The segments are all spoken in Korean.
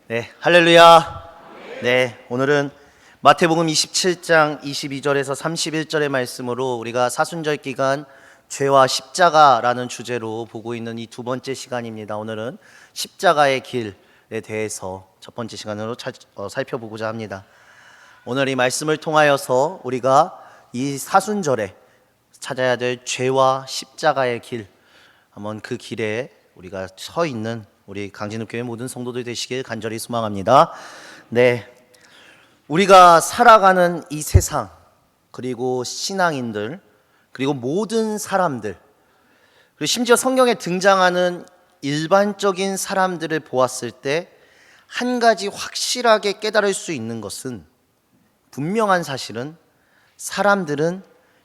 네, 할렐루야. 네, 오늘은 마태복음 27장 22절에서 31절의 말씀으로 우리가 사순절 기간 죄와 십자가라는 주제로 보고 있는 이 두 번째 시간입니다. 오늘은 십자가의 길에 대해서 첫 번째 시간으로 살펴보고자 합니다. 오늘 이 말씀을 통하여서 우리가 이 사순절에 찾아야 될 죄와 십자가의 길, 한번 그 길에 우리가 서 있는 우리 강진읍교회 모든 성도들 되시길 간절히 소망합니다. 네, 우리가 살아가는 이 세상, 그리고 신앙인들, 그리고 모든 사람들, 그리고 심지어 성경에 등장하는 일반적인 사람들을 보았을 때 한 가지 확실하게 깨달을 수 있는 것은, 분명한 사실은 사람들은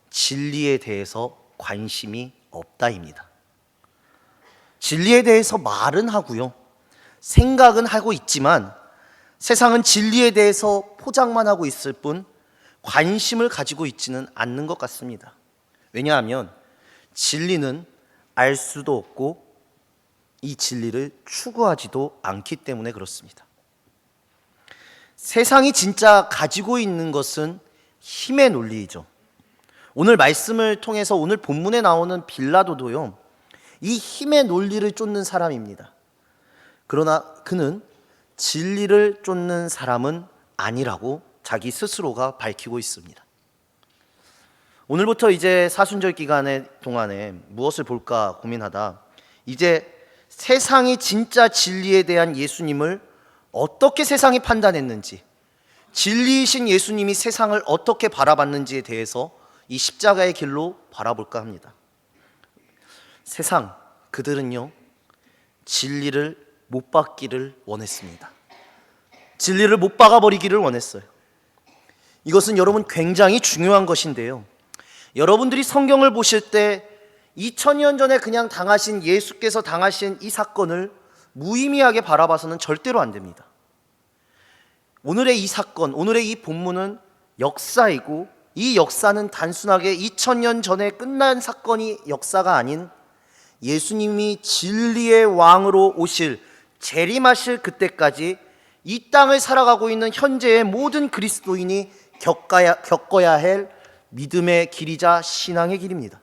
진리에 대해서 관심이 없다입니다. 진리에 대해서 말은 하고요, 생각은 하고 있지만 세상은 진리에 대해서 포장만 하고 있을 뿐 관심을 가지고 있지는 않는 것 같습니다. 왜냐하면 진리는 알 수도 없고 이 진리를 추구하지도 않기 때문에 그렇습니다. 세상이 진짜 가지고 있는 것은 힘의 논리이죠. 오늘 말씀을 통해서 오늘 본문에 나오는 빌라도도요, 이 힘의 논리를 쫓는 사람입니다. 그러나 그는 진리를 쫓는 사람은 아니라고 자기 스스로가 밝히고 있습니다. 오늘부터 이제 사순절 기간의 동안에 무엇을 볼까 고민하다 이제 세상이 진짜 진리에 대한 예수님을 어떻게 세상이 판단했는지, 진리이신 예수님이 세상을 어떻게 바라봤는지에 대해서 이 십자가의 길로 바라볼까 합니다. 세상, 그들은요, 진리를 못 받기를 원했습니다. 진리를 못 박아버리기를 원했어요. 이것은 여러분 굉장히 중요한 것인데요, 여러분들이 성경을 보실 때 2000년 전에 그냥 당하신 예수께서 당하신 이 사건을 무의미하게 바라봐서는 절대로 안 됩니다. 오늘의 이 사건, 오늘의 이 본문은 역사이고, 이 역사는 단순하게 2000년 전에 끝난 사건이 역사가 아닌 예수님이 진리의 왕으로 오실, 재림하실 그때까지 이 땅을 살아가고 있는 현재의 모든 그리스도인이 겪어야 할 믿음의 길이자 신앙의 길입니다.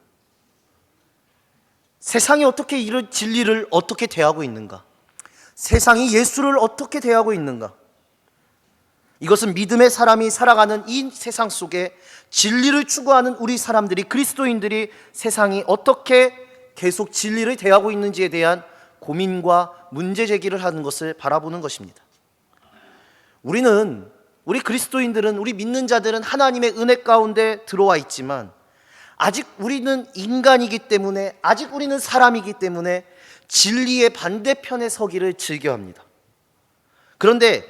세상이 어떻게 이런 진리를 어떻게 대하고 있는가? 세상이 예수를 어떻게 대하고 있는가? 이것은 믿음의 사람이 살아가는 이 세상 속에 진리를 추구하는 우리 사람들이, 그리스도인들이 세상이 어떻게 계속 진리를 대하고 있는지에 대한 고민과 문제 제기를 하는 것을 바라보는 것입니다. 우리 그리스도인들은, 우리 믿는 자들은 하나님의 은혜 가운데 들어와 있지만 아직 우리는 인간이기 때문에, 아직 우리는 사람이기 때문에 진리의 반대편에 서기를 즐겨합니다. 그런데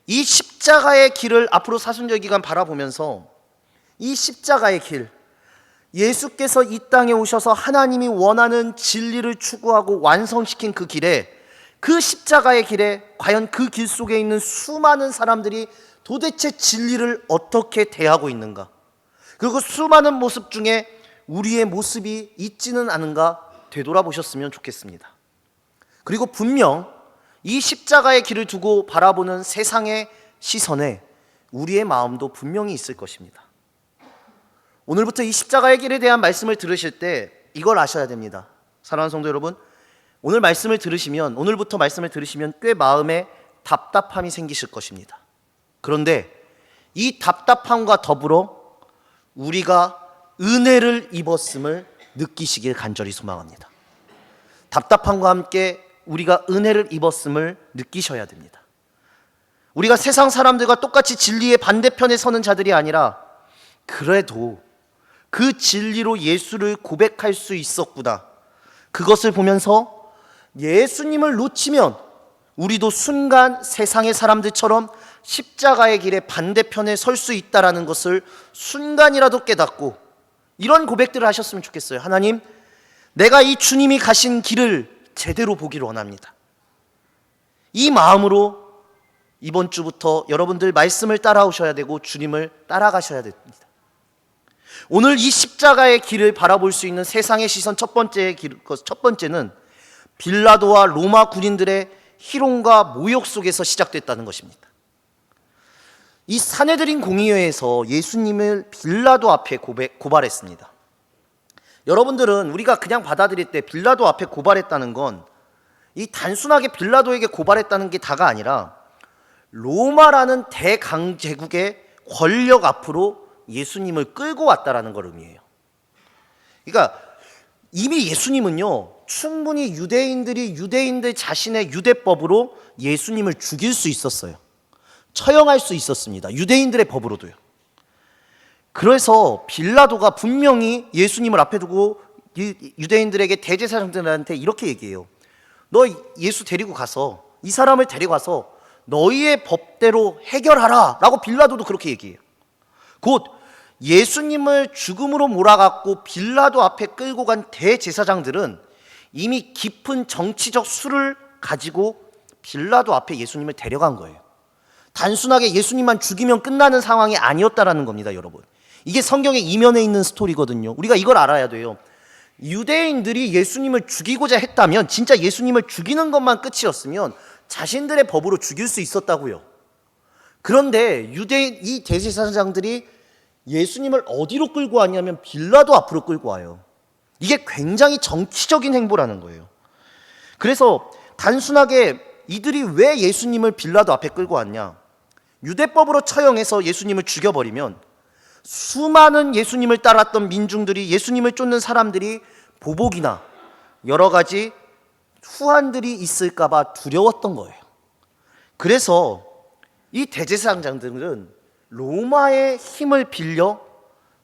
이 십자가의 길을 앞으로 사순절 기간 바라보면서 이 십자가의 길, 예수께서 이 땅에 오셔서 하나님이 원하는 진리를 추구하고 완성시킨 그 길에, 그 십자가의 길에 과연 그 길 속에 있는 수많은 사람들이 도대체 진리를 어떻게 대하고 있는가? 그리고 수많은 모습 중에 우리의 모습이 있지는 않은가 되돌아보셨으면 좋겠습니다. 그리고 분명 이 십자가의 길을 두고 바라보는 세상의 시선에 우리의 마음도 분명히 있을 것입니다. 오늘부터 이 십자가의 길에 대한 말씀을 들으실 때 이걸 아셔야 됩니다. 사랑하는 성도 여러분, 오늘부터 말씀을 들으시면 꽤 마음에 답답함이 생기실 것입니다. 그런데 이 답답함과 더불어 우리가 은혜를 입었음을 느끼시길 간절히 소망합니다. 답답함과 함께 우리가 은혜를 입었음을 느끼셔야 됩니다. 우리가 세상 사람들과 똑같이 진리의 반대편에 서는 자들이 아니라, 그래도 그 진리로 예수를 고백할 수 있었구나, 그것을 보면서 예수님을 놓치면 우리도 순간 세상의 사람들처럼 십자가의 길의 반대편에 설 수 있다는 것을 순간이라도 깨닫고 이런 고백들을 하셨으면 좋겠어요. 하나님, 내가 이 주님이 가신 길을 제대로 보기를 원합니다. 이 마음으로 이번 주부터 여러분들 말씀을 따라오셔야 되고 주님을 따라가셔야 됩니다. 오늘 이 십자가의 길을 바라볼 수 있는 세상의 시선 첫 번째는 빌라도와 로마 군인들의 희롱과 모욕 속에서 시작됐다는 것입니다. 이 산헤드린 공의회에서 예수님을 빌라도 앞에 고발했습니다. 여러분들은 우리가 그냥 받아들일 때 빌라도 앞에 고발했다는 건 이 단순하게 빌라도에게 고발했다는 게 다가 아니라 로마라는 대강제국의 권력 앞으로 예수님을 끌고 왔다라는 걸 의미해요. 그러니까 이미 예수님은요, 충분히 유대인들 자신의 유대법으로 예수님을 죽일 수 있었어요. 처형할 수 있었습니다. 유대인들의 법으로도요. 그래서 빌라도가 분명히 예수님을 앞에 두고 유대인들에게 대제사장들한테 이렇게 얘기해요. 너 예수 데리고 가서, 이 사람을 데려가서 너희의 법대로 해결하라 라고 빌라도도 그렇게 얘기해요. 곧 예수님을 죽음으로 몰아갔고 빌라도 앞에 끌고 간 대제사장들은 이미 깊은 정치적 수를 가지고 빌라도 앞에 예수님을 데려간 거예요. 단순하게 예수님만 죽이면 끝나는 상황이 아니었다라는 겁니다, 여러분. 이게 성경의 이면에 있는 스토리거든요. 우리가 이걸 알아야 돼요. 유대인들이 예수님을 죽이고자 했다면, 진짜 예수님을 죽이는 것만 끝이었으면 자신들의 법으로 죽일 수 있었다고요. 그런데 이 대제사장들이 예수님을 어디로 끌고 왔냐면 빌라도 앞으로 끌고 와요. 이게 굉장히 정치적인 행보라는 거예요. 그래서 단순하게 이들이 왜 예수님을 빌라도 앞에 끌고 왔냐? 유대법으로 처형해서 예수님을 죽여버리면 수많은 예수님을 따랐던 민중들이, 예수님을 쫓는 사람들이 보복이나 여러 가지 후환들이 있을까 봐 두려웠던 거예요. 그래서 이 대제사장들은 로마의 힘을 빌려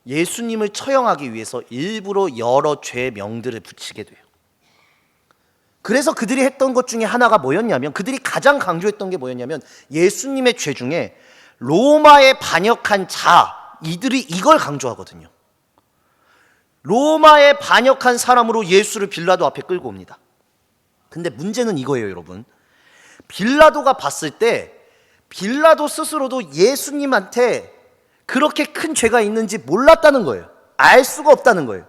예수님을 처형하기 위해서 일부러 여러 죄명들을 붙이게 돼요. 그래서 그들이 했던 것 중에 하나가 뭐였냐면, 그들이 가장 강조했던 게 뭐였냐면, 예수님의 죄 중에 로마에 반역한 자, 이들이 이걸 강조하거든요. 로마에 반역한 사람으로 예수를 빌라도 앞에 끌고 옵니다. 근데 문제는 이거예요, 여러분. 빌라도가 봤을 때 빌라도 스스로도 예수님한테 그렇게 큰 죄가 있는지 몰랐다는 거예요. 알 수가 없다는 거예요.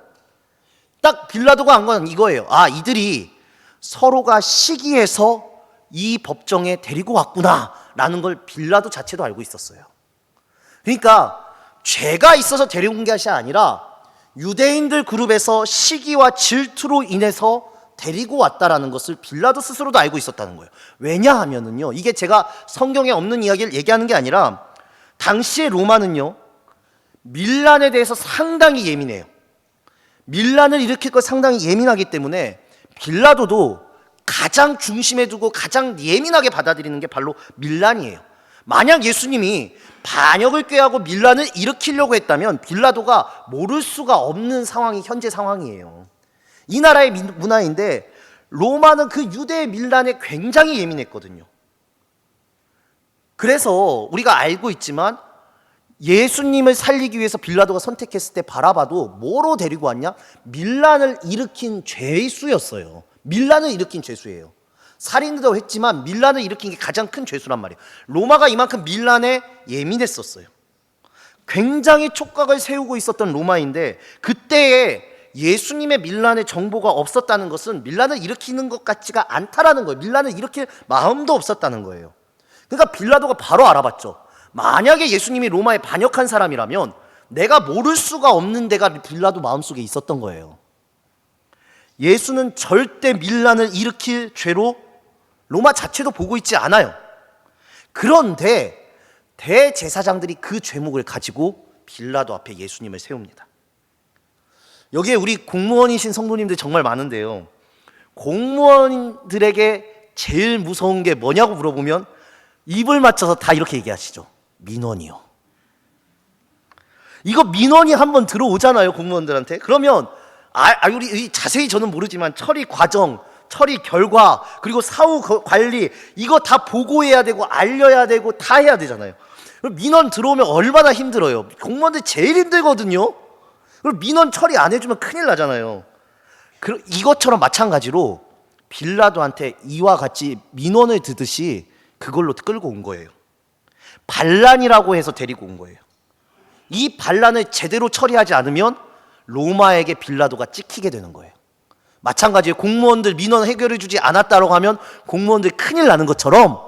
딱 빌라도가 한 건 이거예요. 아, 이들이 서로가 시기해서 이 법정에 데리고 왔구나 라는 걸 빌라도 자체도 알고 있었어요. 그러니까 죄가 있어서 데려온 것이 아니라 유대인들 그룹에서 시기와 질투로 인해서 데리고 왔다라는 것을 빌라도 스스로도 알고 있었다는 거예요. 왜냐하면은요, 이게 제가 성경에 없는 이야기를 얘기하는 게 아니라 당시의 로마는요, 밀란에 대해서 상당히 예민해요. 밀란을 일으킬 것 상당히 예민하기 때문에 빌라도도 가장 중심에 두고 가장 예민하게 받아들이는 게 바로 밀란이에요. 만약 예수님이 반역을 꾀하고 밀란을 일으키려고 했다면 빌라도가 모를 수가 없는 상황이 현재 상황이에요. 이 나라의 문화인데 로마는 그 유대의 밀란에 굉장히 예민했거든요. 그래서 우리가 알고 있지만 예수님을 살리기 위해서 빌라도가 선택했을 때 바라바도 뭐로 데리고 왔냐? 밀란을 일으킨 죄수였어요. 밀란을 일으킨 죄수예요. 살인도 했지만 밀란을 일으킨 게 가장 큰 죄수란 말이에요. 로마가 이만큼 밀란에 예민했었어요. 굉장히 촉각을 세우고 있었던 로마인데 그때에 예수님의 밀란의 정보가 없었다는 것은 밀란을 일으키는 것 같지가 않다라는 거예요. 밀란을 일으킬 마음도 없었다는 거예요. 그러니까 빌라도가 바로 알아봤죠. 만약에 예수님이 로마에 반역한 사람이라면 내가 모를 수가 없는 데가 빌라도 마음속에 있었던 거예요. 예수는 절대 밀란을 일으킬 죄로 로마 자체도 보고 있지 않아요. 그런데 대제사장들이 그 죄목을 가지고 빌라도 앞에 예수님을 세웁니다. 여기에 우리 공무원이신 성도님들 정말 많은데요, 공무원들에게 제일 무서운 게 뭐냐고 물어보면 입을 맞춰서 다 이렇게 얘기하시죠. 민원이요. 이거 민원이 한번 들어오잖아요, 공무원들한테. 그러면 우리 자세히 저는 모르지만 처리 과정, 처리 결과, 그리고 사후 관리, 이거 다 보고해야 되고 알려야 되고 다 해야 되잖아요. 민원 들어오면 얼마나 힘들어요. 공무원들 제일 힘들거든요. 그리고 민원 처리 안 해주면 큰일 나잖아요. 이것처럼 마찬가지로 빌라도한테 이와 같이 민원을 듣듯이 그걸로 끌고 온 거예요. 반란이라고 해서 데리고 온 거예요. 이 반란을 제대로 처리하지 않으면 로마에게 빌라도가 찍히게 되는 거예요. 마찬가지예요. 공무원들 민원 해결해 주지 않았다고 하면 공무원들 큰일 나는 것처럼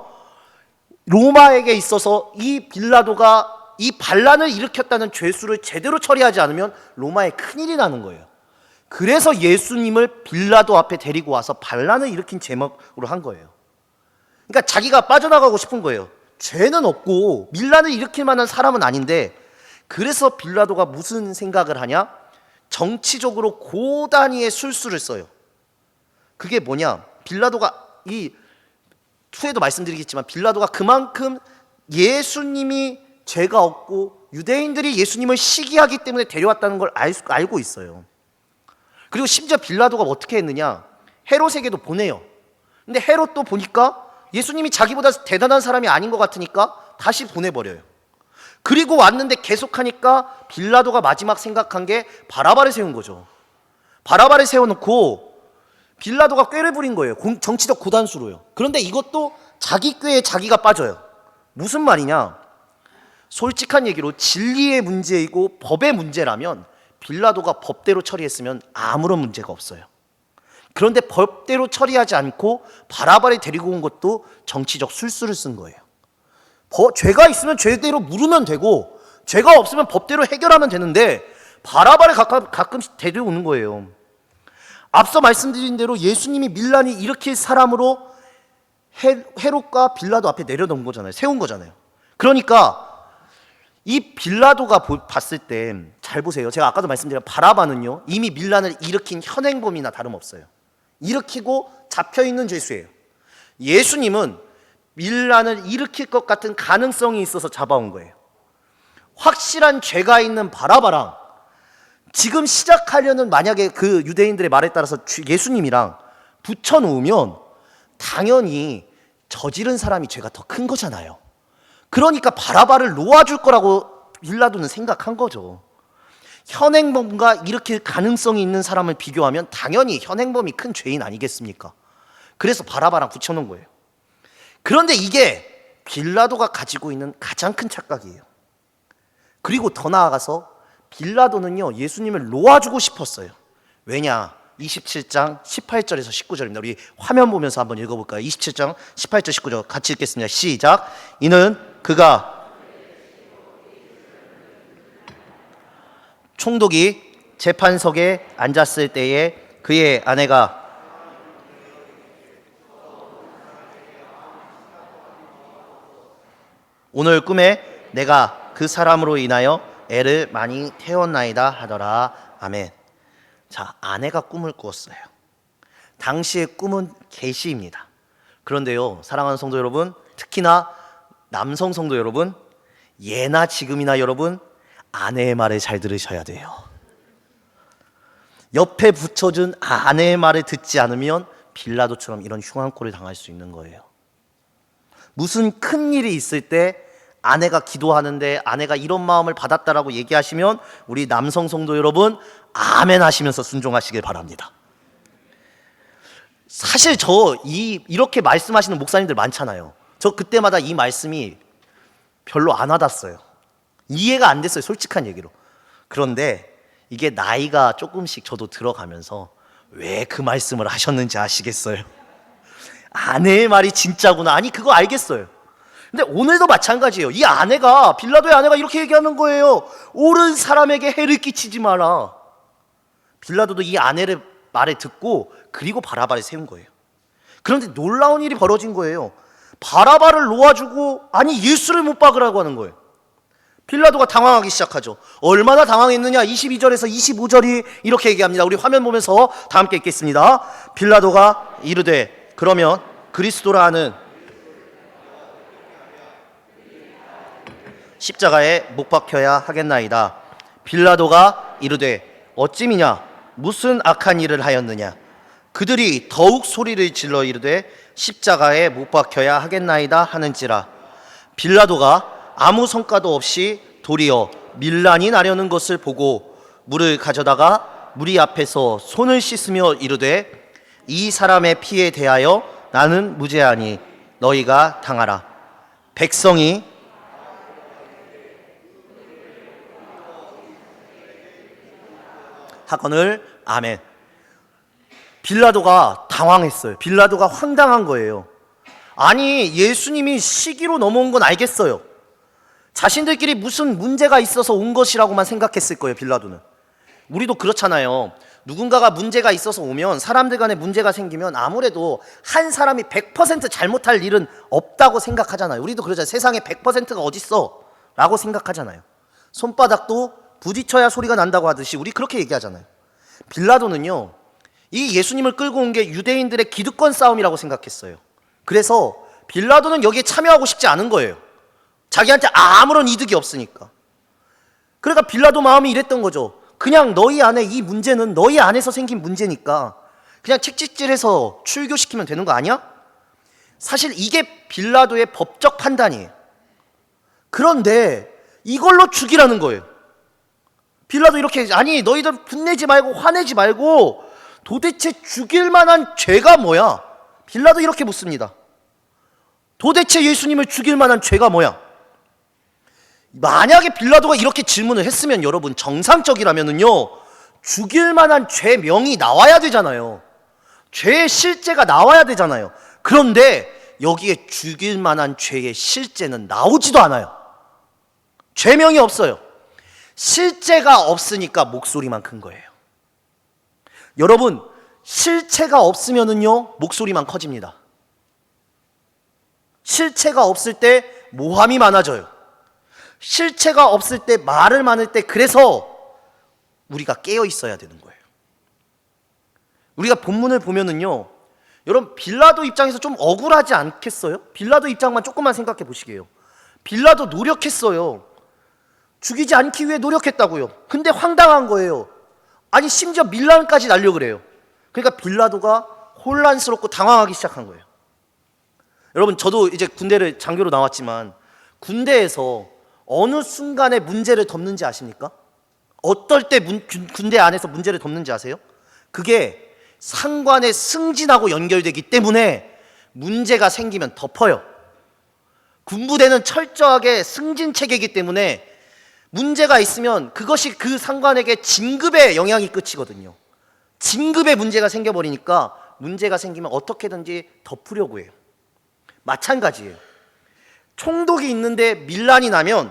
로마에게 있어서 이 빌라도가 이 반란을 일으켰다는 죄수를 제대로 처리하지 않으면 로마에 큰일이 나는 거예요. 그래서 예수님을 빌라도 앞에 데리고 와서 반란을 일으킨 제목으로 한 거예요. 그러니까 자기가 빠져나가고 싶은 거예요. 죄는 없고 밀란을 일으킬 만한 사람은 아닌데, 그래서 빌라도가 무슨 생각을 하냐? 정치적으로 고단위의 술수를 써요. 그게 뭐냐? 빌라도가 이 후에도 말씀드리겠지만 빌라도가 그만큼 예수님이 죄가 없고 유대인들이 예수님을 시기하기 때문에 데려왔다는 걸 알고 있어요. 그리고 심지어 빌라도가 어떻게 했느냐? 헤롯에게도 보내요. 근데 헤롯도 보니까 예수님이 자기보다 대단한 사람이 아닌 것 같으니까 다시 보내버려요. 그리고 왔는데 계속하니까 빌라도가 마지막 생각한 게 바라바를 세운 거죠. 바라바를 세워놓고 빌라도가 꾀를 부린 거예요. 정치적 고단수로요. 그런데 이것도 자기 꾀에 자기가 빠져요. 무슨 말이냐? 솔직한 얘기로 진리의 문제이고 법의 문제라면 빌라도가 법대로 처리했으면 아무런 문제가 없어요. 그런데 법대로 처리하지 않고 바라바를 데리고 온 것도 정치적 술수를 쓴 거예요. 죄가 있으면 죄대로 물으면 되고 죄가 없으면 법대로 해결하면 되는데 바라바를 가끔씩 데려오는 거예요. 앞서 말씀드린 대로 예수님이 밀란이 일으킬 사람으로 헤롯과 빌라도 앞에 내려놓은 거잖아요. 세운 거잖아요. 그러니까 이 빌라도가 봤을 때 잘 보세요. 제가 아까도 말씀드린 바라바는요, 이미 밀란을 일으킨 현행범이나 다름없어요. 일으키고 잡혀있는 죄수예요. 예수님은 밀란을 일으킬 것 같은 가능성이 있어서 잡아온 거예요. 확실한 죄가 있는 바라바랑 지금 시작하려는 만약에 그 유대인들의 말에 따라서 예수님이랑 붙여놓으면 당연히 저지른 사람이 죄가 더 큰 거잖아요. 그러니까 바라바를 놓아줄 거라고 빌라도는 생각한 거죠. 현행범과 일으킬 가능성이 있는 사람을 비교하면 당연히 현행범이 큰 죄인 아니겠습니까? 그래서 바라바랑 붙여놓은 거예요. 그런데 이게 빌라도가 가지고 있는 가장 큰 착각이에요. 그리고 더 나아가서 빌라도는요, 예수님을 놓아주고 싶었어요. 왜냐? 27장 18절에서 19절입니다. 우리 화면 보면서 한번 읽어볼까요? 27장 18절 19절 같이 읽겠습니다. 시작. 이는 그가 총독이 재판석에 앉았을 때에 그의 아내가 오늘 꿈에 내가 그 사람으로 인하여 애를 많이 태웠나이다 하더라. 아멘. 자, 아내가 꿈을 꾸었어요. 당시의 꿈은 계시입니다. 그런데요, 사랑하는 성도 여러분, 특히나 남성 성도 여러분, 예나 지금이나 여러분, 아내의 말을 잘 들으셔야 돼요. 옆에 붙여준 아내의 말을 듣지 않으면 빌라도처럼 이런 흉한 꼴을 당할 수 있는 거예요. 무슨 큰 일이 있을 때 아내가 기도하는데 아내가 이런 마음을 받았다라고 얘기하시면 우리 남성 성도 여러분, 아멘 하시면서 순종하시길 바랍니다. 사실 이렇게 말씀하시는 목사님들 많잖아요. 저 그때마다 이 말씀이 별로 안 와닿았어요. 이해가 안 됐어요, 솔직한 얘기로. 그런데 이게 나이가 조금씩 저도 들어가면서 왜 그 말씀을 하셨는지 아시겠어요? 아내의 말이 진짜구나. 아니, 그거 알겠어요. 근데 오늘도 마찬가지예요. 이 아내가, 빌라도의 아내가 이렇게 얘기하는 거예요. 옳은 사람에게 해를 끼치지 마라. 빌라도도 이 아내의 말을 듣고 그리고 바라바를 세운 거예요. 그런데 놀라운 일이 벌어진 거예요. 바라바를 놓아주고 아니 예수를 못 박으라고 하는 거예요. 빌라도가 당황하기 시작하죠. 얼마나 당황했느냐? 22절에서 25절이 이렇게 얘기합니다. 우리 화면 보면서 다 함께 읽겠습니다. 빌라도가 이르되 그러면 그리스도라 하는 십자가에 못 박혀야 하겠나이다. 빌라도가 이르되 어찌미냐? 무슨 악한 일을 하였느냐? 그들이 더욱 소리를 질러 이르되 십자가에 못 박혀야 하겠나이다 하는지라. 빌라도가 아무 성과도 없이 도리어 밀란이 나려는 것을 보고 물을 가져다가 무리 앞에서 손을 씻으며 이르되 이 사람의 피에 대하여 나는 무죄하니 너희가 당하라. 백성이 하거늘 아멘. 빌라도가 당황했어요. 빌라도가 황당한 거예요. 아니, 예수님이 시기로 넘어온 건 알겠어요. 자신들끼리 무슨 문제가 있어서 온 것이라고만 생각했을 거예요, 빌라도는. 우리도 그렇잖아요. 누군가가 문제가 있어서 오면, 사람들 간에 문제가 생기면 아무래도 한 사람이 100% 잘못할 일은 없다고 생각하잖아요. 우리도 그러잖아요. 세상에 100%가 어딨어? 라고 생각하잖아요. 손바닥도 부딪혀야 소리가 난다고 하듯이 우리 그렇게 얘기하잖아요. 빌라도는요, 이 예수님을 끌고 온 게 유대인들의 기득권 싸움이라고 생각했어요. 그래서 빌라도는 여기에 참여하고 싶지 않은 거예요. 자기한테 아무런 이득이 없으니까. 그러니까 빌라도 마음이 이랬던 거죠. 그냥 너희 안에 이 문제는 너희 안에서 생긴 문제니까 그냥 책찍질해서 출교시키면 되는 거 아니야? 사실 이게 빌라도의 법적 판단이에요. 그런데 이걸로 죽이라는 거예요. 빌라도 이렇게, 아니 너희들 분내지 말고 화내지 말고 도대체 죽일 만한 죄가 뭐야? 빌라도 이렇게 묻습니다. 도대체 예수님을 죽일 만한 죄가 뭐야? 만약에 빌라도가 이렇게 질문을 했으면 여러분, 정상적이라면은요, 죽일 만한 죄명이 나와야 되잖아요. 죄의 실제가 나와야 되잖아요. 그런데 여기에 죽일 만한 죄의 실제는 나오지도 않아요. 죄명이 없어요. 실제가 없으니까 목소리만 큰 거예요. 여러분, 실체가 없으면은요, 목소리만 커집니다. 실체가 없을 때 모함이 많아져요. 실체가 없을 때, 말을 많을 때, 그래서 우리가 깨어 있어야 되는 거예요. 우리가 본문을 보면은요, 여러분, 빌라도 입장에서 좀 억울하지 않겠어요? 빌라도 입장만 조금만 생각해 보시게요. 빌라도 노력했어요. 죽이지 않기 위해 노력했다고요. 근데 황당한 거예요. 아니, 심지어 밀란까지 날려 그래요. 그러니까 빌라도가 혼란스럽고 당황하기 시작한 거예요. 여러분, 저도 이제 군대를 장교로 나왔지만 군대에서 어느 순간에 문제를 덮는지 아십니까? 어떨 때 군대 안에서 문제를 덮는지 아세요? 그게 상관의 승진하고 연결되기 때문에 문제가 생기면 덮어요. 군부대는 철저하게 승진 체계이기 때문에 문제가 있으면 그것이 그 상관에게 진급의 영향이 끝이거든요. 진급에 문제가 생겨버리니까 문제가 생기면 어떻게든지 덮으려고 해요. 마찬가지예요. 총독이 있는데 밀란이 나면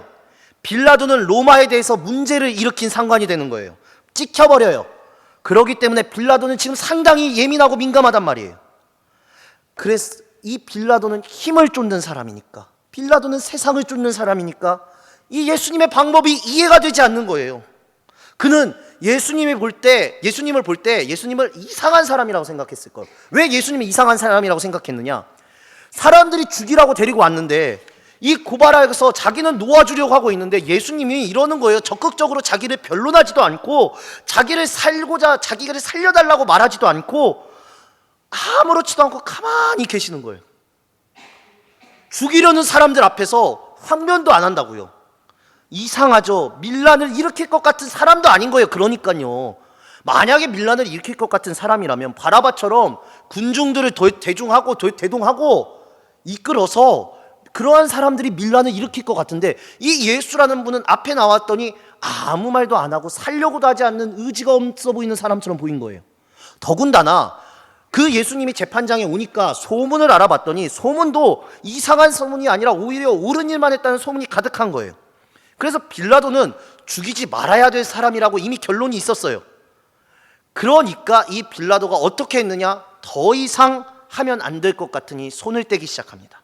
빌라도는 로마에 대해서 문제를 일으킨 상관이 되는 거예요. 찍혀버려요. 그렇기 때문에 빌라도는 지금 상당히 예민하고 민감하단 말이에요. 그래서 이 빌라도는 힘을 쫓는 사람이니까, 빌라도는 세상을 쫓는 사람이니까 이 예수님의 방법이 이해가 되지 않는 거예요. 그는 예수님을 볼 때 예수님을 이상한 사람이라고 생각했을 거예요. 왜 예수님을 이상한 사람이라고 생각했느냐? 사람들이 죽이라고 데리고 왔는데 이 고발하여서 자기는 놓아주려고 하고 있는데 예수님이 이러는 거예요. 적극적으로 자기를 변론하지도 않고 자기를 살려달라고 말하지도 않고 아무렇지도 않고 가만히 계시는 거예요. 죽이려는 사람들 앞에서 황변도 안 한다고요. 이상하죠. 밀란을 일으킬 것 같은 사람도 아닌 거예요. 그러니까요. 만약에 밀란을 일으킬 것 같은 사람이라면 바라바처럼 군중들을 대동하고 이끌어서 그러한 사람들이 밀란을 일으킬 것 같은데, 이 예수라는 분은 앞에 나왔더니 아무 말도 안 하고 살려고도 하지 않는 의지가 없어 보이는 사람처럼 보인 거예요. 더군다나 그 예수님이 재판장에 오니까 소문을 알아봤더니 소문도 이상한 소문이 아니라 오히려 옳은 일만 했다는 소문이 가득한 거예요. 그래서 빌라도는 죽이지 말아야 될 사람이라고 이미 결론이 있었어요. 그러니까 이 빌라도가 어떻게 했느냐? 더 이상 하면 안 될 것 같으니 손을 떼기 시작합니다.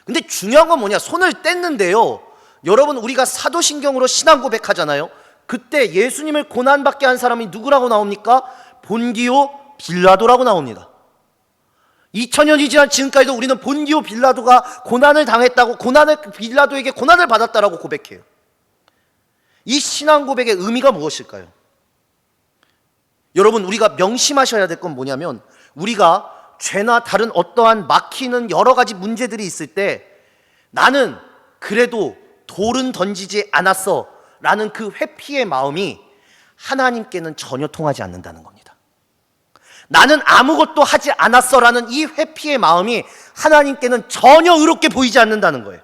근데 중요한 건 뭐냐? 손을 뗐는데요, 여러분, 우리가 사도신경으로 신앙 고백하잖아요. 그때 예수님을 고난받게 한 사람이 누구라고 나옵니까? 본디오 빌라도라고 나옵니다. 2000년이 지난 지금까지도 우리는 본디오 빌라도가 고난을 당했다고, 빌라도에게 고난을 받았다라고 고백해요. 이 신앙 고백의 의미가 무엇일까요? 여러분, 우리가 명심하셔야 될 건 뭐냐면, 우리가 죄나 다른 어떠한 막히는 여러 가지 문제들이 있을 때 나는 그래도 돌은 던지지 않았어 라는 그 회피의 마음이 하나님께는 전혀 통하지 않는다는 겁니다. 나는 아무것도 하지 않았어 라는 이 회피의 마음이 하나님께는 전혀 의롭게 보이지 않는다는 거예요.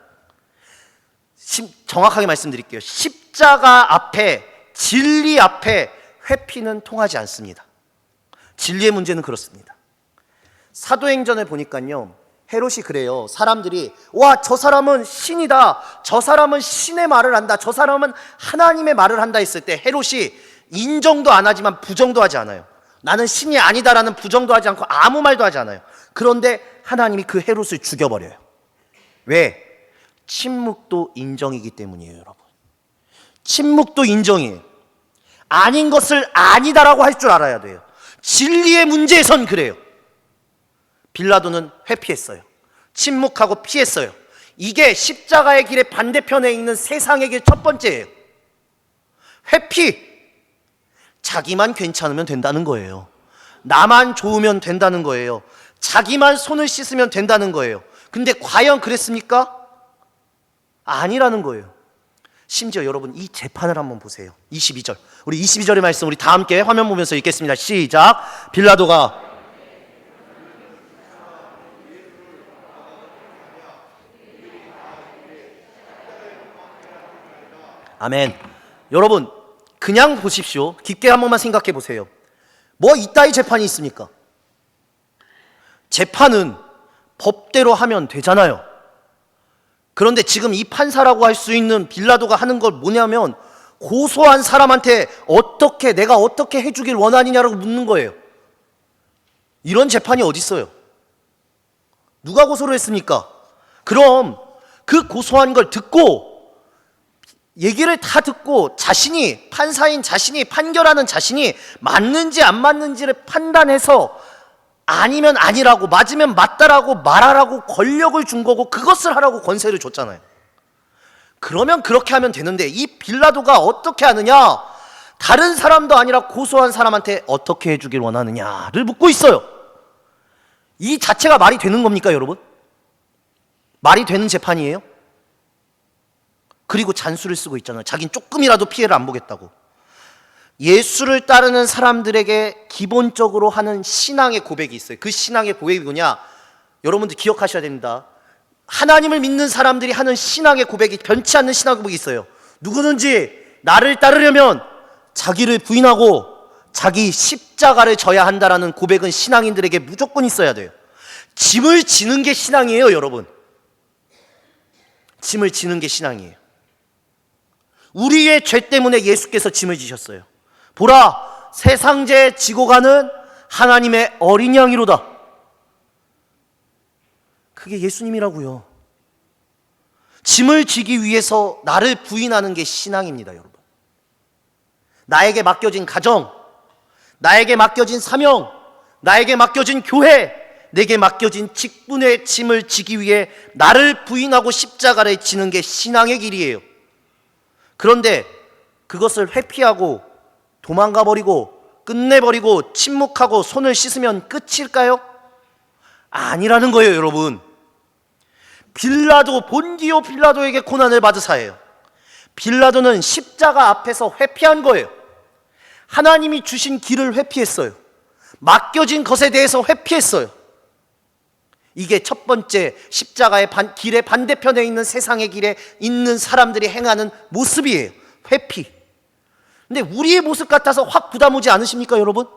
정확하게 말씀드릴게요. 십자가 앞에, 진리 앞에 회피는 통하지 않습니다. 진리의 문제는 그렇습니다. 사도행전을 보니까요, 헤롯이 그래요. 사람들이 와, 저 사람은 신이다, 저 사람은 신의 말을 한다, 저 사람은 하나님의 말을 한다 했을 때 헤롯이 인정도 안 하지만 부정도 하지 않아요. 나는 신이 아니다라는 부정도 하지 않고 아무 말도 하지 않아요. 그런데 하나님이 그 헤롯을 죽여버려요. 왜? 침묵도 인정이기 때문이에요, 여러분. 침묵도 인정이에요. 아닌 것을 아니다라고 할 줄 알아야 돼요. 진리의 문제에선 그래요. 빌라도는 회피했어요. 침묵하고 피했어요. 이게 십자가의 길의 반대편에 있는 세상의 길 첫 번째예요. 회피. 자기만 괜찮으면 된다는 거예요. 나만 좋으면 된다는 거예요. 자기만 손을 씻으면 된다는 거예요. 근데 과연 그랬습니까? 아니라는 거예요. 심지어 여러분, 이 재판을 한번 보세요. 22절. 우리 22절의 말씀 우리 다 함께 화면 보면서 읽겠습니다. 시작. 빌라도가 아멘. 여러분, 그냥 보십시오. 깊게 한 번만 생각해 보세요. 뭐 이따위 재판이 있습니까? 재판은 법대로 하면 되잖아요. 그런데 지금 이 판사라고 할 수 있는 빌라도가 하는 걸 뭐냐면, 고소한 사람한테 내가 어떻게 해주길 원하느냐라고 묻는 거예요. 이런 재판이 어디 있어요? 누가 고소를 했습니까? 그럼 그 고소한 걸 듣고, 얘기를 다 듣고 자신이, 판사인 자신이, 판결하는 자신이 맞는지 안 맞는지를 판단해서 아니면 아니라고, 맞으면 맞다라고 말하라고 권력을 준 거고, 그것을 하라고 권세를 줬잖아요. 그러면 그렇게 하면 되는데, 이 빌라도가 어떻게 하느냐? 다른 사람도 아니라 고소한 사람한테 어떻게 해주길 원하느냐를 묻고 있어요. 이 자체가 말이 되는 겁니까, 여러분? 말이 되는 재판이에요? 그리고 잔수를 쓰고 있잖아요. 자긴 조금이라도 피해를 안 보겠다고. 예수를 따르는 사람들에게 기본적으로 하는 신앙의 고백이 있어요. 그 신앙의 고백이 뭐냐? 여러분들 기억하셔야 됩니다. 하나님을 믿는 사람들이 하는 신앙의 고백이, 변치 않는 신앙의 고백이 있어요. 누구든지 나를 따르려면 자기를 부인하고 자기 십자가를 져야 한다라는 고백은 신앙인들에게 무조건 있어야 돼요. 짐을 지는 게 신앙이에요, 여러분. 짐을 지는 게 신앙이에요. 우리의 죄 때문에 예수께서 짐을 지셨어요. 보라, 세상 죄 지고 가는 하나님의 어린 양이로다. 그게 예수님이라고요. 짐을 지기 위해서 나를 부인하는 게 신앙입니다, 여러분. 나에게 맡겨진 가정, 나에게 맡겨진 사명, 나에게 맡겨진 교회, 내게 맡겨진 직분의 짐을 지기 위해 나를 부인하고 십자가를 지는 게 신앙의 길이에요. 그런데 그것을 회피하고 도망가버리고 끝내버리고 침묵하고 손을 씻으면 끝일까요? 아니라는 거예요, 여러분. 본디오 빌라도에게 고난을 받으사예요. 빌라도는 십자가 앞에서 회피한 거예요. 하나님이 주신 길을 회피했어요. 맡겨진 것에 대해서 회피했어요. 이게 첫 번째 십자가의 길의 반대편에 있는 세상의 길에 있는 사람들이 행하는 모습이에요. 회피. 근데 우리의 모습 같아서 확 부담 오지 않으십니까, 여러분?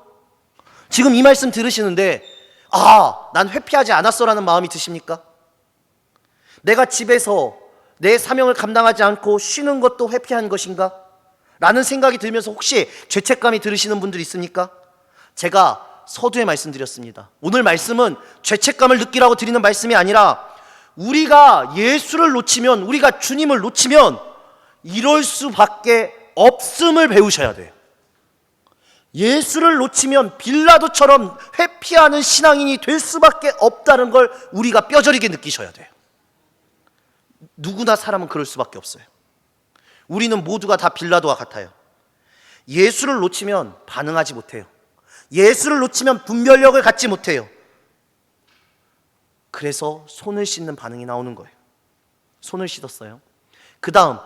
지금 이 말씀 들으시는데 난 회피하지 않았어라는 마음이 드십니까? 내가 집에서 내 사명을 감당하지 않고 쉬는 것도 회피한 것인가? 라는 생각이 들면서 혹시 죄책감이 들으시는 분들 있습니까? 제가 서두에 말씀드렸습니다. 오늘 말씀은 죄책감을 느끼라고 드리는 말씀이 아니라, 우리가 예수를 놓치면, 우리가 주님을 놓치면 이럴 수밖에 없음을 배우셔야 돼요. 예수를 놓치면 빌라도처럼 회피하는 신앙인이 될 수밖에 없다는 걸 우리가 뼈저리게 느끼셔야 돼요. 누구나 사람은 그럴 수밖에 없어요. 우리는 모두가 다 빌라도와 같아요. 예수를 놓치면 반응하지 못해요. 예수를 놓치면 분별력을 갖지 못해요. 그래서 손을 씻는 반응이 나오는 거예요. 손을 씻었어요. 그 다음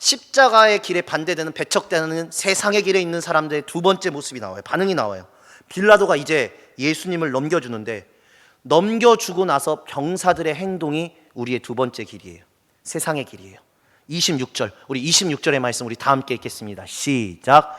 십자가의 길에 반대되는, 배척되는 세상의 길에 있는 사람들의 두 번째 모습이 나와요. 반응이 나와요. 빌라도가 이제 예수님을 넘겨주는데, 넘겨주고 나서 병사들의 행동이 우리의 두 번째 길이에요. 세상의 길이에요. 26절, 우리 26절의 말씀 우리 다 함께 읽겠습니다. 시작.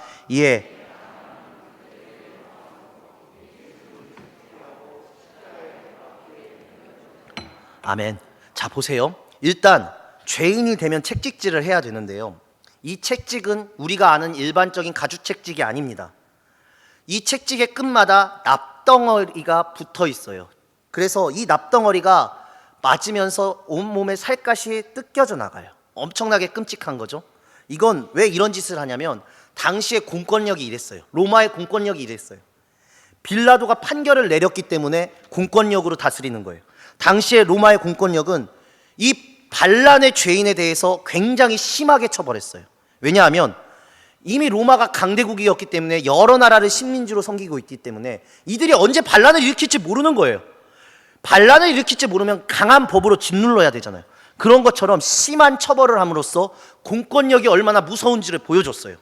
아멘. 자, 보세요. 일단 죄인이 되면 책찍질을 해야 되는데요, 이 책찍은 우리가 아는 일반적인 가죽 책찍이 아닙니다. 이 책찍의 끝마다 납덩어리가 붙어 있어요. 그래서 이 납덩어리가 맞으면서 온몸에 살갗이 뜯겨져 나가요. 엄청나게 끔찍한 거죠. 이건 왜 이런 짓을 하냐면 당시의 공권력이 이랬어요. 로마의 공권력이 이랬어요. 빌라도가 판결을 내렸기 때문에 공권력으로 다스리는 거예요. 당시의 로마의 공권력은 이 반란의 죄인에 대해서 굉장히 심하게 처벌했어요. 왜냐하면 이미 로마가 강대국이었기 때문에 여러 나라를 식민지로 섬기고 있기 때문에 이들이 언제 반란을 일으킬지 모르는 거예요. 반란을 일으킬지 모르면 강한 법으로 짓눌러야 되잖아요. 그런 것처럼 심한 처벌을 함으로써 공권력이 얼마나 무서운지를 보여줬어요.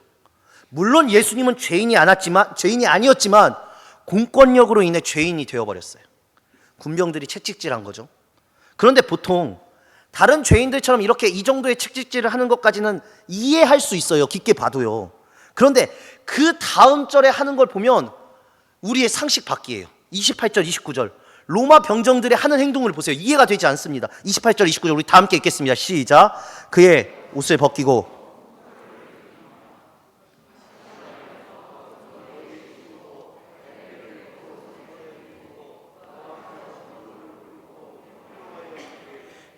물론 예수님은 죄인이 아니었지만 공권력으로 인해 죄인이 되어버렸어요. 군병들이 채찍질한 거죠. 그런데 보통 다른 죄인들처럼 이렇게 이 정도의 채찍질을 하는 것까지는 이해할 수 있어요. 깊게 봐도요. 그런데 그 다음 절에 하는 걸 보면 우리의 상식 밖이에요. 28절, 29절. 로마 병정들의 하는 행동을 보세요. 이해가 되지 않습니다. 28절, 29절 우리 다 함께 읽겠습니다. 시작. 그의 옷을 벗기고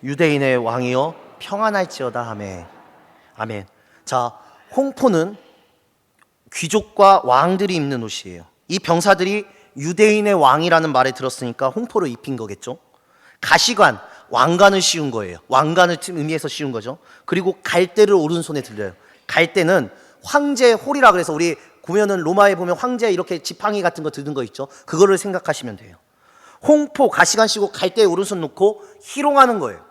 유대인의 왕이여 평안할지어다 하매. 아멘. 자, 홍포는 귀족과 왕들이 입는 옷이에요. 이 병사들이 유대인의 왕이라는 말을 들었으니까 홍포를 입힌 거겠죠. 가시관, 왕관을 씌운 거예요. 왕관을 의미해서 씌운 거죠. 그리고 갈대를 오른손에 들려요. 갈대는 황제의 홀이라 그래서 우리 보면은 로마에 보면 황제 이렇게 지팡이 같은 거 드는 거 있죠. 그거를 생각하시면 돼요. 홍포, 가시관 씌고 갈대에 오른손 놓고 희롱하는 거예요.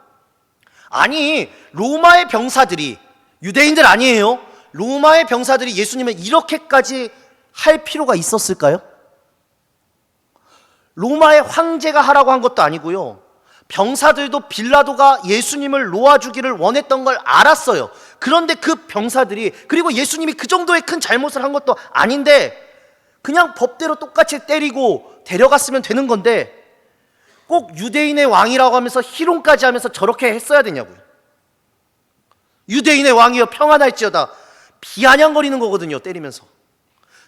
아니, 로마의 병사들이, 유대인들 아니에요. 로마의 병사들이 예수님을 이렇게까지 할 필요가 있었을까요? 로마의 황제가 하라고 한 것도 아니고요, 병사들도 빌라도가 예수님을 놓아주기를 원했던 걸 알았어요. 그런데 그 병사들이, 그리고 예수님이 그 정도의 큰 잘못을 한 것도 아닌데 그냥 법대로 똑같이 때리고 데려갔으면 되는 건데 꼭 유대인의 왕이라고 하면서 희롱까지 하면서 저렇게 했어야 되냐고요. 유대인의 왕이여 평안할지어다, 비아냥거리는 거거든요, 때리면서.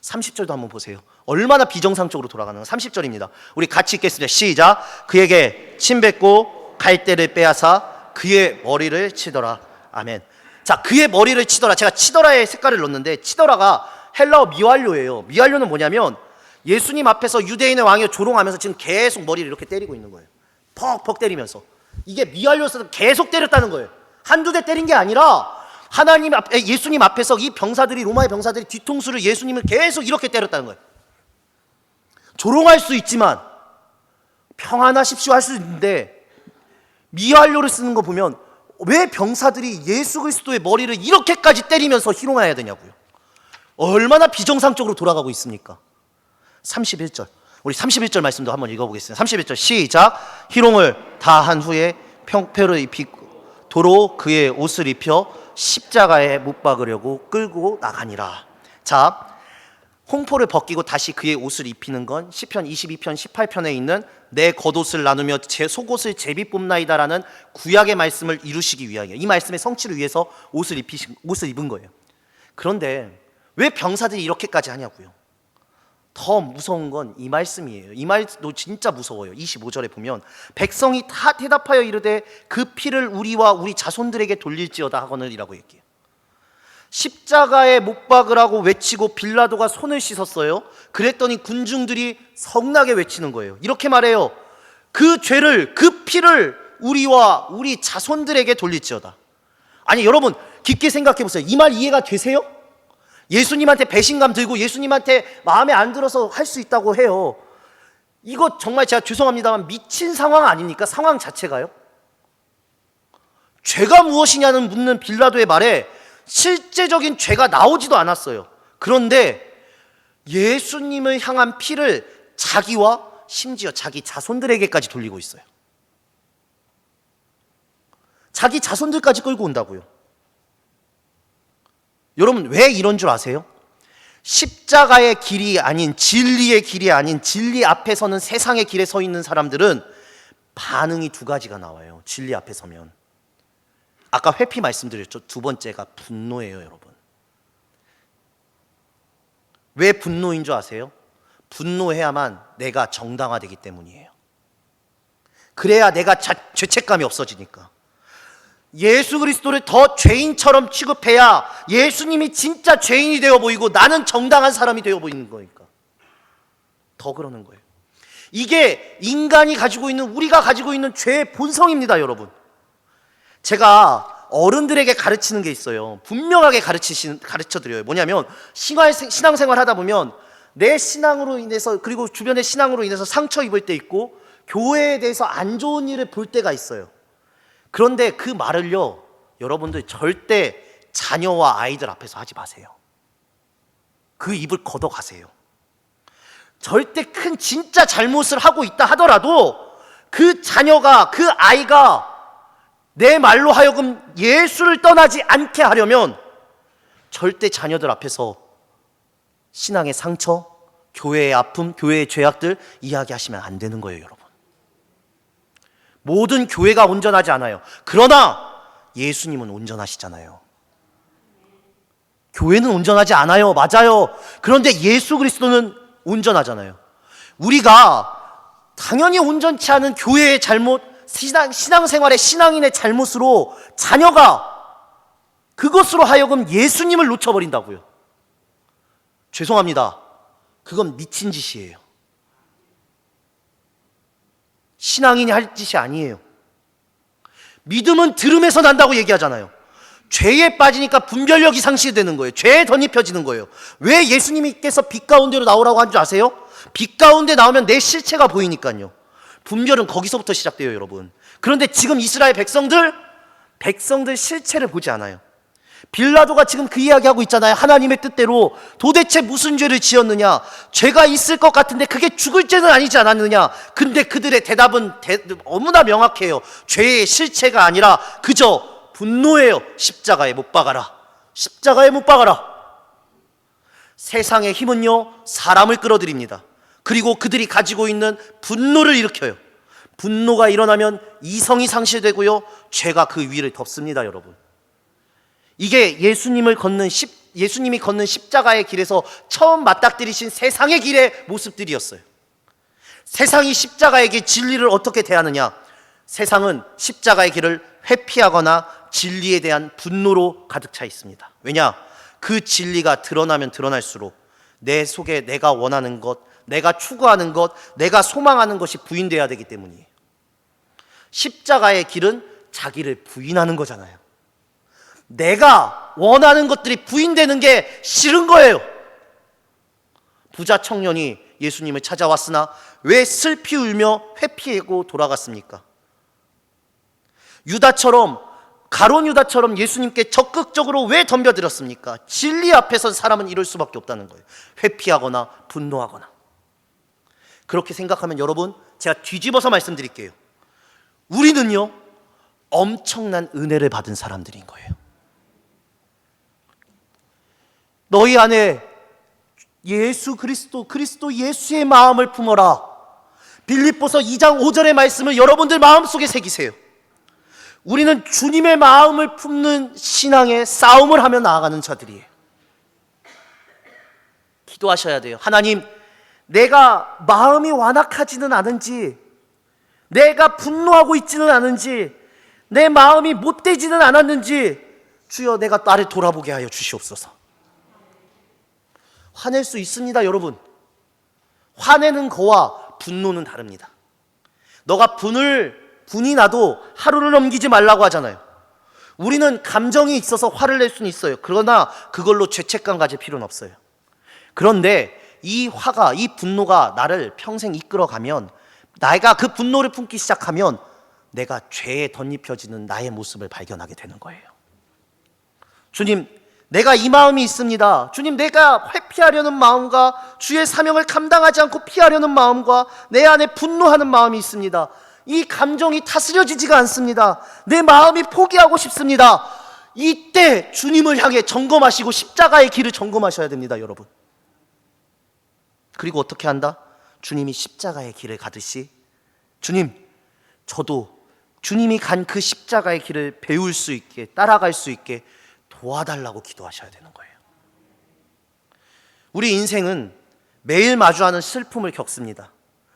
30절도 한번 보세요. 얼마나 비정상적으로 돌아가는 거. 30절입니다. 우리 같이 읽겠습니다. 시작. 그에게 침 뱉고 갈대를 빼앗아 그의 머리를 치더라. 아멘. 자, 그의 머리를 치더라. 제가 치더라의 색깔을 넣었는데 치더라가 헬라어 미완료예요. 미완료는 뭐냐면 예수님 앞에서 유대인의 왕이 조롱하면서 지금 계속 머리를 이렇게 때리고 있는 거예요. 퍽퍽 때리면서. 이게 미완료에서 계속 때렸다는 거예요. 한두 대 때린 게 아니라 하나님 앞에, 예수님 앞에서 이 병사들이, 로마의 병사들이 뒤통수를 예수님을 계속 이렇게 때렸다는 거예요. 조롱할 수 있지만 평안하십시오 할 수 있는데 미완료를 쓰는 거 보면 왜 병사들이 예수 그리스도의 머리를 이렇게까지 때리면서 희롱해야 되냐고요. 얼마나 비정상적으로 돌아가고 있습니까? 31절, 우리 31절 말씀도 한번 읽어보겠습니다. 31절 시작. 희롱을 다 한 후에 평표를 입히고 도로 그의 옷을 입혀 십자가에 못 박으려고 끌고 나가니라. 자, 홍포를 벗기고 다시 그의 옷을 입히는 건 시편 22편 18편에 있는 내 겉옷을 나누며 제 속옷을 제비 뽑나이다라는 구약의 말씀을 이루시기 위하여, 이 말씀의 성취를 위해서 옷을 입은 거예요. 그런데 왜 병사들이 이렇게까지 하냐고요. 더 무서운 건 이 말씀이에요. 이 말도 진짜 무서워요. 25절에 보면 백성이 다 대답하여 이르되 그 피를 우리와 우리 자손들에게 돌릴지어다 하거늘이라고 얘기해요. 십자가에 못 박으라고 외치고 빌라도가 손을 씻었어요. 그랬더니 군중들이 성나게 외치는 거예요. 이렇게 말해요. 그 죄를, 그 피를 우리와 우리 자손들에게 돌릴지어다. 아니, 여러분 깊게 생각해 보세요. 이 말 이해가 되세요? 예수님한테 배신감 들고 예수님한테 마음에 안 들어서 할 수 있다고 해요. 이거 정말 제가 죄송합니다만 미친 상황 아닙니까? 상황 자체가요. 죄가 무엇이냐는 묻는 빌라도의 말에 실제적인 죄가 나오지도 않았어요. 그런데 예수님을 향한 피를 자기와 심지어 자기 자손들에게까지 돌리고 있어요. 자기 자손들까지 끌고 온다고요. 여러분 왜 이런 줄 아세요? 십자가의 길이 아닌, 진리의 길이 아닌 진리 앞에 서는 세상의 길에 서 있는 사람들은 반응이 두 가지가 나와요. 진리 앞에 서면. 아까 회피 말씀드렸죠. 두 번째가 분노예요, 여러분. 왜 분노인 줄 아세요? 분노해야만 내가 정당화되기 때문이에요. 그래야 내가 죄책감이 없어지니까. 예수 그리스도를 더 죄인처럼 취급해야 예수님이 진짜 죄인이 되어 보이고 나는 정당한 사람이 되어 보이는 거니까 더 그러는 거예요. 이게 인간이 가지고 있는, 우리가 가지고 있는 죄의 본성입니다, 여러분. 제가 어른들에게 가르치는 게 있어요. 분명하게 가르쳐드려요. 뭐냐면 신앙생활 하다 보면 내 신앙으로 인해서, 그리고 주변의 신앙으로 인해서 상처 입을 때 있고 교회에 대해서 안 좋은 일을 볼 때가 있어요. 그런데 그 말을요, 여러분들 절대 자녀와 아이들 앞에서 하지 마세요. 그 입을 걷어가세요. 절대 큰 진짜 잘못을 하고 있다 하더라도 그 자녀가, 그 아이가 내 말로 하여금 예수를 떠나지 않게 하려면 절대 자녀들 앞에서 신앙의 상처, 교회의 아픔, 교회의 죄악들 이야기하시면 안 되는 거예요, 여러분. 모든 교회가 온전하지 않아요. 그러나 예수님은 온전하시잖아요. 교회는 온전하지 않아요. 맞아요. 그런데 예수 그리스도는 온전하잖아요. 우리가 당연히 온전치 않은 교회의 잘못, 신앙생활의 신앙인의 잘못으로 자녀가 그것으로 하여금 예수님을 놓쳐버린다고요. 죄송합니다. 그건 미친 짓이에요. 신앙인이 할 짓이 아니에요. 믿음은 들음에서 난다고 얘기하잖아요. 죄에 빠지니까 분별력이 상실되는 거예요. 죄에 덧입혀지는 거예요. 왜 예수님께서 빛 가운데로 나오라고 한 줄 아세요? 빛 가운데 나오면 내 실체가 보이니까요. 분별은 거기서부터 시작돼요, 여러분. 그런데 지금 이스라엘 백성들 실체를 보지 않아요. 빌라도가 지금 그 이야기하고 있잖아요. 하나님의 뜻대로 도대체 무슨 죄를 지었느냐? 죄가 있을 것 같은데 그게 죽을 죄는 아니지 않았느냐? 근데 그들의 대답은 너무나 명확해요. 죄의 실체가 아니라 그저 분노예요. 십자가에 못 박아라. 십자가에 못 박아라. 세상의 힘은요, 사람을 끌어들입니다. 그리고 그들이 가지고 있는 분노를 일으켜요. 분노가 일어나면 이성이 상실되고요, 죄가 그 위를 덮습니다, 여러분. 이게 예수님이 걷는 십자가의 길에서 처음 맞닥뜨리신 세상의 길의 모습들이었어요. 세상이 십자가의 길, 진리를 어떻게 대하느냐? 세상은 십자가의 길을 회피하거나 진리에 대한 분노로 가득 차 있습니다. 왜냐? 그 진리가 드러나면 드러날수록 내 속에 내가 원하는 것, 내가 추구하는 것, 내가 소망하는 것이 부인되어야 되기 때문이에요. 십자가의 길은 자기를 부인하는 거잖아요. 내가 원하는 것들이 부인되는 게 싫은 거예요. 부자 청년이 예수님을 찾아왔으나 왜 슬피 울며 회피하고 돌아갔습니까? 가론 유다처럼 예수님께 적극적으로 왜 덤벼들었습니까? 진리 앞에선 사람은 이럴 수밖에 없다는 거예요. 회피하거나 분노하거나. 그렇게 생각하면 여러분, 제가 뒤집어서 말씀드릴게요. 우리는요, 엄청난 은혜를 받은 사람들인 거예요. 너희 안에 예수 그리스도 예수의 마음을 품어라. 빌립보서 2장 5절의 말씀을 여러분들 마음속에 새기세요. 우리는 주님의 마음을 품는 신앙의 싸움을 하며 나아가는 자들이에요. 기도하셔야 돼요. 하나님, 내가 마음이 완악하지는 않은지, 내가 분노하고 있지는 않은지, 내 마음이 못되지는 않았는지 주여 내가 나를 돌아보게 하여 주시옵소서. 화낼 수 있습니다, 여러분. 화내는 거와 분노는 다릅니다. 너가 분이 나도 하루를 넘기지 말라고 하잖아요. 우리는 감정이 있어서 화를 낼 수는 있어요. 그러나 그걸로 죄책감 가질 필요는 없어요. 그런데 이 화가, 이 분노가 나를 평생 이끌어가면, 내가 그 분노를 품기 시작하면 내가 죄에 덧입혀지는 나의 모습을 발견하게 되는 거예요. 주님, 내가 이 마음이 있습니다. 주님, 내가 회피하려는 마음과 주의 사명을 감당하지 않고 피하려는 마음과 내 안에 분노하는 마음이 있습니다. 이 감정이 다스려지지가 않습니다. 내 마음이 포기하고 싶습니다. 이때 주님을 향해 점검하시고 십자가의 길을 점검하셔야 됩니다, 여러분. 그리고 어떻게 한다? 주님이 십자가의 길을 가듯이, 주님, 저도 주님이 간 그 십자가의 길을 배울 수 있게, 따라갈 수 있게 도와달라고 기도하셔야 되는 거예요. 우리 인생은 매일 마주하는 슬픔을 겪습니다.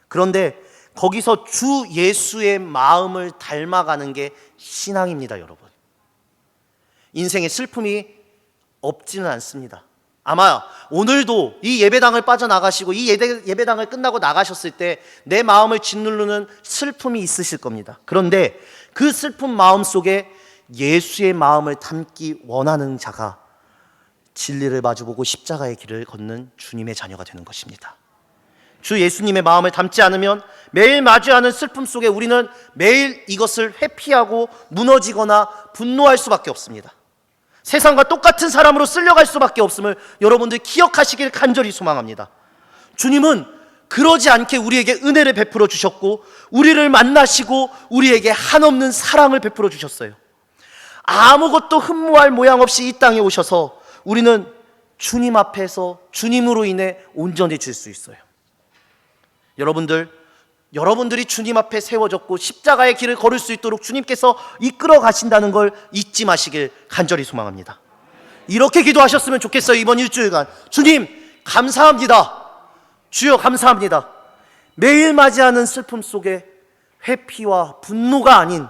그런데 거기서 주 예수의 마음을 닮아가는 게 신앙입니다, 여러분. 인생에 슬픔이 없지는 않습니다. 아마 오늘도 이 예배당을 빠져나가시고 이 예배당을 끝나고 나가셨을 때 내 마음을 짓누르는 슬픔이 있으실 겁니다. 그런데 그 슬픈 마음 속에 예수의 마음을 담기 원하는 자가 진리를 마주보고 십자가의 길을 걷는 주님의 자녀가 되는 것입니다. 주 예수님의 마음을 담지 않으면 매일 마주하는 슬픔 속에 우리는 매일 이것을 회피하고 무너지거나 분노할 수밖에 없습니다. 세상과 똑같은 사람으로 쓸려갈 수밖에 없음을 여러분들 기억하시길 간절히 소망합니다. 주님은 그러지 않게 우리에게 은혜를 베풀어 주셨고 우리를 만나시고 우리에게 한없는 사랑을 베풀어 주셨어요. 아무것도 흠모할 모양 없이 이 땅에 오셔서 우리는 주님 앞에서 주님으로 인해 온전해질 수 있어요. 여러분들이 주님 앞에 세워졌고 십자가의 길을 걸을 수 있도록 주님께서 이끌어 가신다는 걸 잊지 마시길 간절히 소망합니다. 이렇게 기도하셨으면 좋겠어요. 이번 일주일간 주님 감사합니다. 주여 감사합니다. 매일 맞이하는 슬픔 속에 회피와 분노가 아닌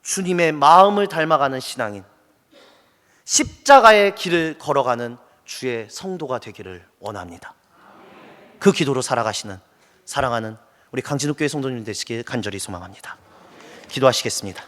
주님의 마음을 닮아가는 신앙인, 십자가의 길을 걸어가는 주의 성도가 되기를 원합니다. 그 기도로 살아가시는 사랑하는 우리 강진욱 교회 성도님 되시길 간절히 소망합니다. 기도하시겠습니다.